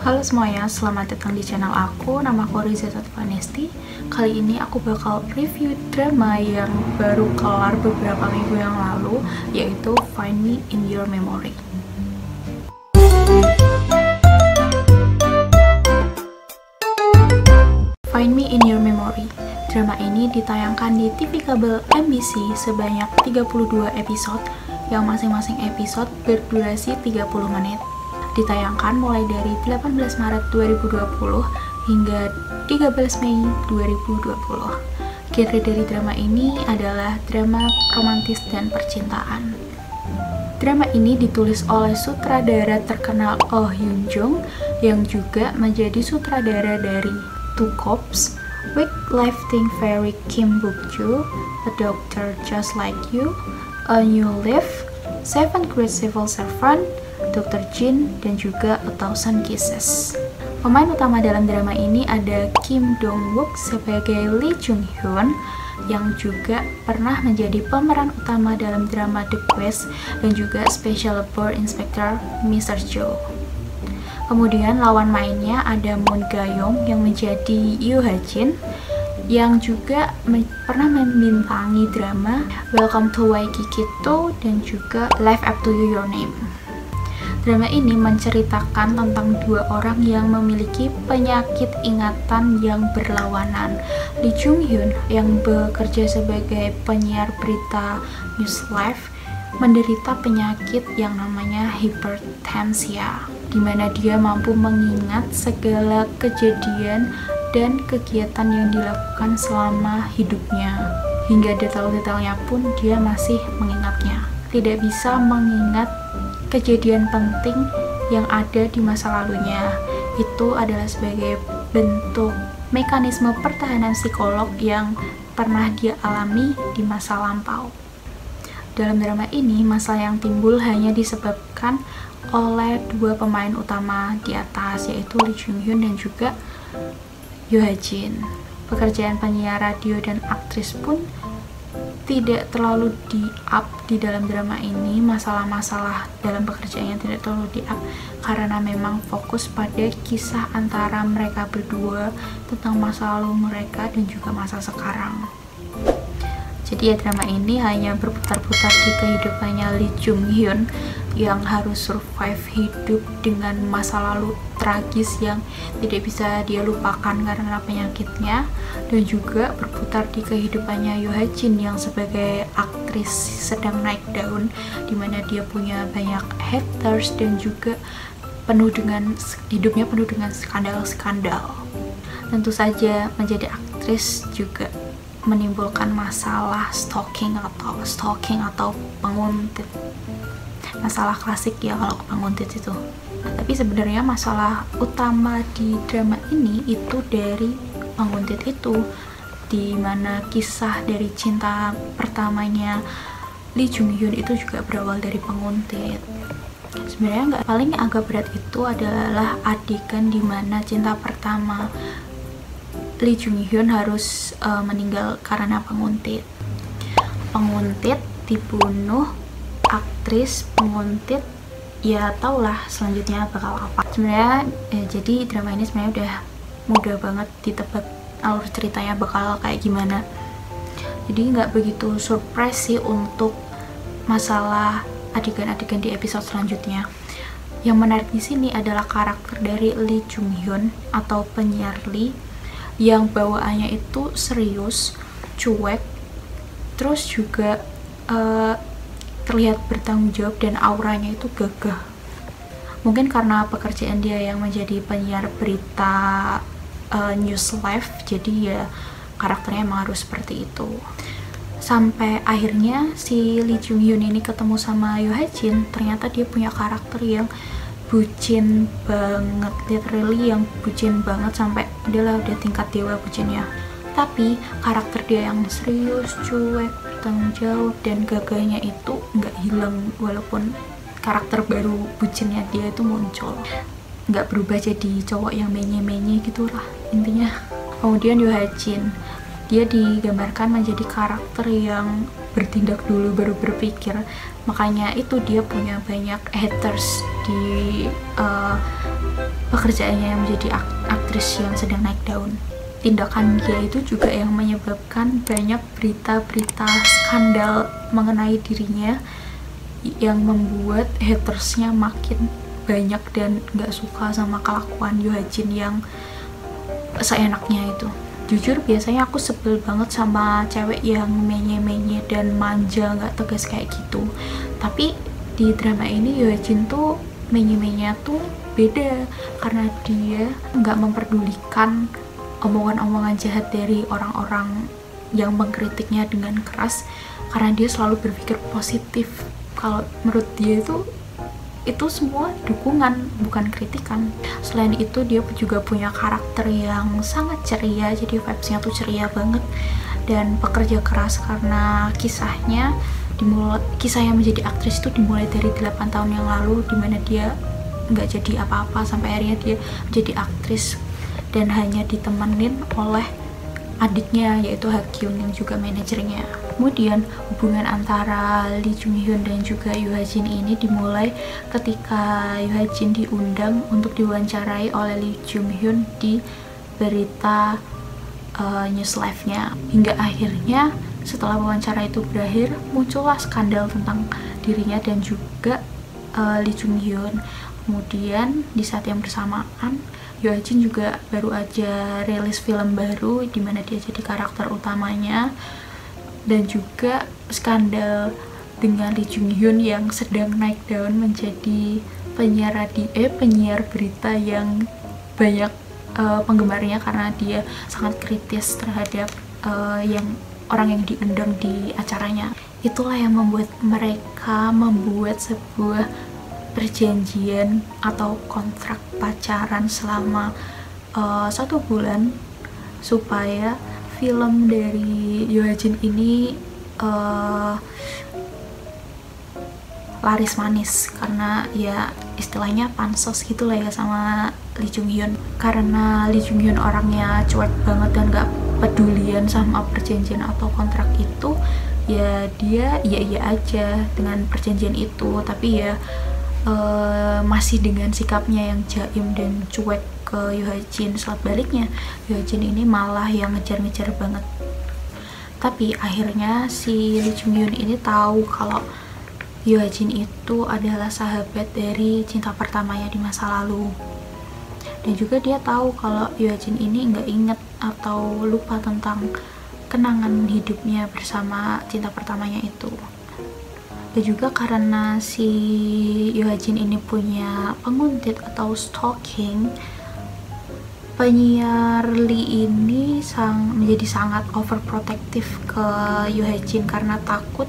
Halo semuanya, selamat datang di channel aku. Nama aku Riza Vanesti. Kali ini aku bakal review drama yang baru kelar beberapa minggu yang lalu, yaitu Find Me in Your Memory. Find Me in Your Memory. Drama ini ditayangkan di TV kabel MBC sebanyak 32 episode yang masing-masing episode berdurasi 30 menit. Ditayangkan mulai dari 18 Maret 2020 hingga 13 Mei 2020. Genre dari drama ini adalah drama romantis dan percintaan. Drama ini ditulis oleh sutradara terkenal Oh Hyun Jung yang juga menjadi sutradara dari Two Cops, Weightlifting Fairy Kim Bok Joo, A Doctor Just Like You, A New Leaf, Seven Great Civil Servant, Dr. Jin, dan juga A Thousand Kisses. Pemain utama dalam drama ini ada Kim Dong Wook sebagai Lee Jung Hyun yang juga pernah menjadi pemeran utama dalam drama The Quest dan juga Special Board Inspector Mr. Jo. Kemudian lawan mainnya ada Moon Ga Young yang menjadi Yoo Ha Jin yang juga pernah membintangi drama Welcome to Waikiki 2 dan juga Live Up to You Your Name. Drama ini menceritakan tentang dua orang yang memiliki penyakit ingatan yang berlawanan. Lee Jung Hyun yang bekerja sebagai penyiar berita News Live menderita penyakit yang namanya hipertensia, di mana dia mampu mengingat segala kejadian dan kegiatan yang dilakukan selama hidupnya. Hingga detail-detailnya pun dia masih mengingatnya. Tidak bisa mengingat kejadian penting yang ada di masa lalunya. Itu adalah sebagai bentuk mekanisme pertahanan psikolog yang pernah dia alami di masa lampau. Dalam drama ini, masalah yang timbul hanya disebabkan oleh dua pemain utama di atas, yaitu Lee Jung Hyun dan juga Yoo Ha Jin. Pekerjaan penyiar radio dan aktris pun tidak terlalu di-up di dalam drama ini. Masalah-masalah dalam pekerjaannya tidak terlalu di-up karena memang fokus pada kisah antara mereka berdua tentang masa lalu mereka dan juga masa sekarang. Jadi ya, drama ini hanya berputar-putar di kehidupannya Lee Jung Hyun yang harus survive hidup dengan masa lalu tragis yang tidak bisa dia lupakan karena penyakitnya, dan juga berputar di kehidupannya Yoo Ha Jin yang sebagai aktris sedang naik daun, dimana dia punya banyak haters dan juga hidupnya penuh dengan skandal-skandal. Tentu saja menjadi aktris juga menimbulkan masalah stalking atau penguntit. Masalah klasik ya kalau penguntit itu. Tapi sebenarnya masalah utama di drama ini itu dari penguntit itu, di mana kisah dari cinta pertamanya Lee Jung Hyun itu juga berawal dari penguntit. Sebenarnya paling agak berat itu adalah adegan di mana cinta pertama Lee Jung Hyun harus meninggal karena penguntit. Penguntit dibunuh, aktris penguntit, ya taulah selanjutnya bakal apa. Sebenarnya jadi drama ini sebenarnya udah mudah banget ditebak alur ceritanya bakal kayak gimana. Jadi nggak begitu surprise sih untuk masalah adegan-adegan di episode selanjutnya. Yang menarik di sini adalah karakter dari Lee Jung Hyun atau penyiar Lee yang bawaannya itu serius, cuek, terus juga terlihat bertanggung jawab dan auranya itu gagah. Mungkin karena pekerjaan dia yang menjadi penyiar berita News Live, jadi ya karakternya emang harus seperti itu. Sampai akhirnya si Lee Jung Hyun ini ketemu sama Yoo Ha Jin, ternyata dia punya karakter yang bucin banget, literally yang bucin banget sampai dia udah tingkat dewa bucinnya. Tapi karakter dia yang serius, cuek, bertanggung jawab, dan gagahnya itu nggak hilang walaupun karakter baru bucinnya dia itu muncul. Nggak berubah jadi cowok yang menye-menye gitulah intinya. Kemudian Yoo Ha Jin, dia digambarkan menjadi karakter yang bertindak dulu baru berpikir. Makanya itu dia punya banyak haters di pekerjaannya yang menjadi aktris yang sedang naik daun. Tindakan dia itu juga yang menyebabkan banyak berita-berita skandal mengenai dirinya yang membuat hatersnya makin banyak dan gak suka sama kelakuan Yoo Ha Jin yang seenaknya itu. Jujur biasanya aku sebel banget sama cewek yang menye-menye dan manja gak tegas kayak gitu, tapi di drama ini Yoo Ha Jin tuh menye-menye tuh beda karena dia gak memperdulikan omongan-omongan jahat dari orang-orang yang mengkritiknya dengan keras, karena dia selalu berpikir positif. Kalau menurut dia itu semua dukungan, bukan kritikan. Selain itu dia juga punya karakter yang sangat ceria, jadi vibes-nya tuh ceria banget, dan pekerja keras karena kisah yang menjadi aktris itu dimulai dari 8 tahun yang lalu, dimana dia nggak jadi apa-apa sampai akhirnya dia menjadi aktris dan hanya ditemenin oleh adiknya yaitu Ha Kyun yang juga manajernya. Kemudian hubungan antara Lee Jung Hyun dan juga Yoo Ha Jin ini dimulai ketika Yoo Ha Jin diundang untuk diwawancarai oleh Lee Jung Hyun di berita news live-nya, hingga akhirnya setelah wawancara itu berakhir muncullah skandal tentang dirinya dan juga Lee Jung Hyun. Kemudian di saat yang bersamaan Yoo Ha Jin juga baru aja rilis film baru di mana dia jadi karakter utamanya, dan juga skandal dengan Lee Jung Hyun yang sedang naik daun menjadi penyiar berita yang banyak penggemarnya karena dia sangat kritis terhadap orang yang diundang di acaranya. Itulah yang membuat mereka membuat sebuah perjanjian atau kontrak pacaran selama 1 bulan supaya film dari Yoo Ha Jin ini laris manis, karena ya istilahnya pansos gitu lah ya sama Lee Jung Hyun. Karena Lee Jung Hyun orangnya cuek banget dan gak pedulian sama perjanjian atau kontrak itu, ya dia iya aja dengan perjanjian itu, tapi ya masih dengan sikapnya yang jaim dan cuek ke Yoo Ha Jin. Sebaliknya Yoo Ha Jin ini malah yang ngejar-ngejar banget. Tapi akhirnya si Lee Jung Hyun ini tahu kalau Yoo Ha Jin itu adalah sahabat dari cinta pertamanya di masa lalu, dan juga dia tahu kalau Yoo Ha Jin ini nggak inget atau lupa tentang kenangan hidupnya bersama cinta pertamanya itu. Dan juga karena si Yoo Ha Jin ini punya penguntit atau stalking, penyiar Lee ini menjadi sangat overprotective ke Yoo Ha Jin karena takut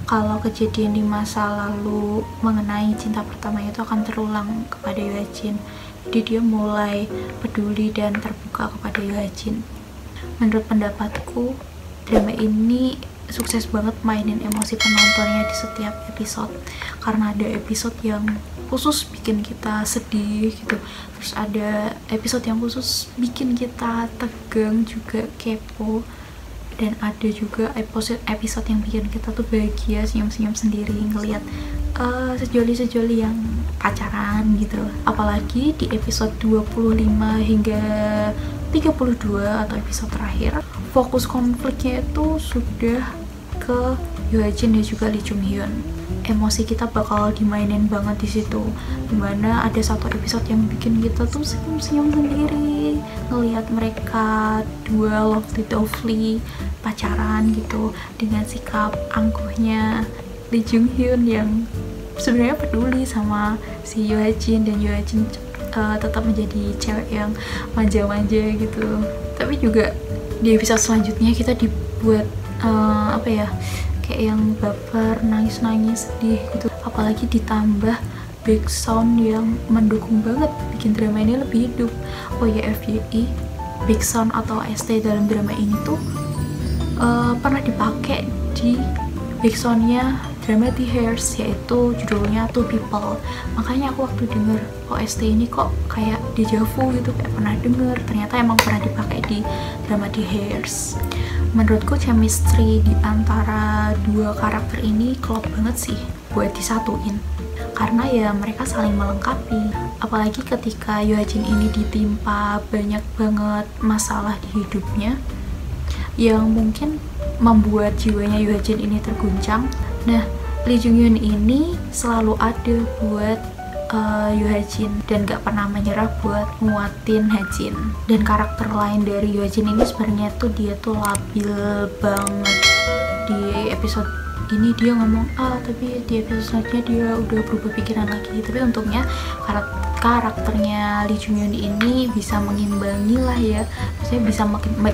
kalau kejadian di masa lalu mengenai cinta pertamanya itu akan terulang kepada Yoo Ha Jin. Jadi dia mulai peduli dan terbuka kepada Yoo Ha Jin. Menurut pendapatku, drama ini sukses banget mainin emosi penontonnya di setiap episode, karena ada episode yang khusus bikin kita sedih gitu, terus ada episode yang khusus bikin kita tegang juga kepo, dan ada juga episode yang bikin kita tuh bahagia senyum-senyum sendiri ngelihat sejoli-sejoli yang pacaran gitu. Apalagi di episode 25 hingga 32 atau episode terakhir, fokus konfliknya itu sudah ke Yoo Ha Jin dan juga Lee Jung Hyun. Emosi kita bakal dimainin banget di situ, dimana ada satu episode yang bikin kita tuh senyum-senyum sendiri ngelihat mereka dua lovely pacaran gitu, dengan sikap angkuhnya Lee Jung Hyun yang sebenarnya peduli sama si Yoo Ha Jin, dan Yoo Ha Jin tetap menjadi cewek yang manja-manja gitu. Tapi juga di episode selanjutnya kita dibuat kayak yang baper, nangis-nangis, sedih gitu. Apalagi ditambah background yang mendukung banget, bikin drama ini lebih hidup. Oh ya, FYI, background atau ST dalam drama ini tuh pernah dipakai di backgroundnya drama The Hairs, yaitu judulnya Two People. Makanya aku waktu denger OST ini kok kayak deja vu gitu, kayak pernah denger, ternyata emang pernah dipakai di drama The Hairs. Menurutku chemistry di antara dua karakter ini klop banget sih buat disatuin, karena ya mereka saling melengkapi. Apalagi ketika Yohjin ini ditimpa banyak banget masalah di hidupnya yang mungkin membuat jiwanya Yohjin ini terguncang. Nah, Lee Jung Hyun ini selalu ada buat Yohjin dan gak pernah menyerah buat nguatin Hajin. Dan karakter lain dari Yohjin ini sebenarnya tuh dia tuh labil banget. Di episode ini dia ngomong A, tapi di episode selanjutnya dia udah berubah pikiran lagi. Tapi untungnya karakternya Lee Jung Hyun ini bisa mengimbangi lah ya, maksudnya bisa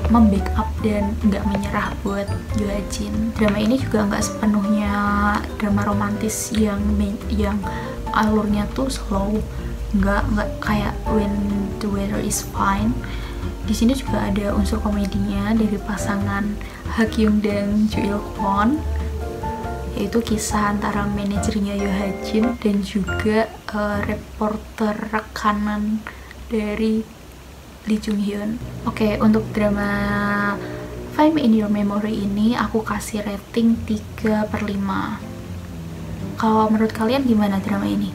membackup dan nggak menyerah buat Yohjin. Drama ini juga nggak sepenuhnya drama romantis yang alurnya tuh slow, nggak kayak When the Weather is Fine. Di sini juga ada unsur komedinya dari pasangan Ha Kyung dan Jo Il Kwon, yaitu kisah antara manajernya Yohjin dan juga reporter rekanan dari Lee Jung Hyun. Oke, untuk drama Find Me in Your Memory ini aku kasih rating 3/5. Kalau menurut kalian gimana drama ini?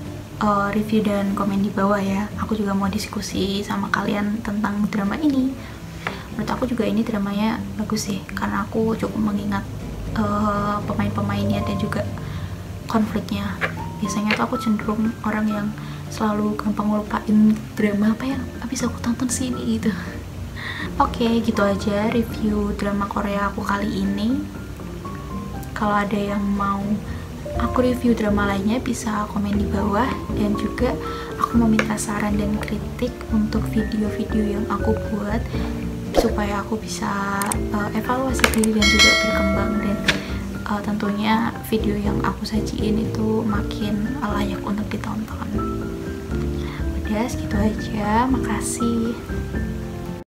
Review dan komen di bawah ya. Aku juga mau diskusi sama kalian tentang drama ini. Menurut aku juga ini dramanya bagus sih, karena aku cukup mengingat pemain-pemainnya dan juga konfliknya. Biasanya tuh aku cenderung orang yang selalu gampang ngelupain drama apa yang habis aku tonton sini gitu. Oke, gitu aja review drama Korea aku kali ini. Kalau ada yang mau aku review drama lainnya bisa komen di bawah, dan juga aku meminta saran dan kritik untuk video-video yang aku buat supaya aku bisa evaluasi diri dan juga berkembang, dan tentunya video yang aku sajiin itu makin layak untuk ditonton. Udah segitu aja, makasih.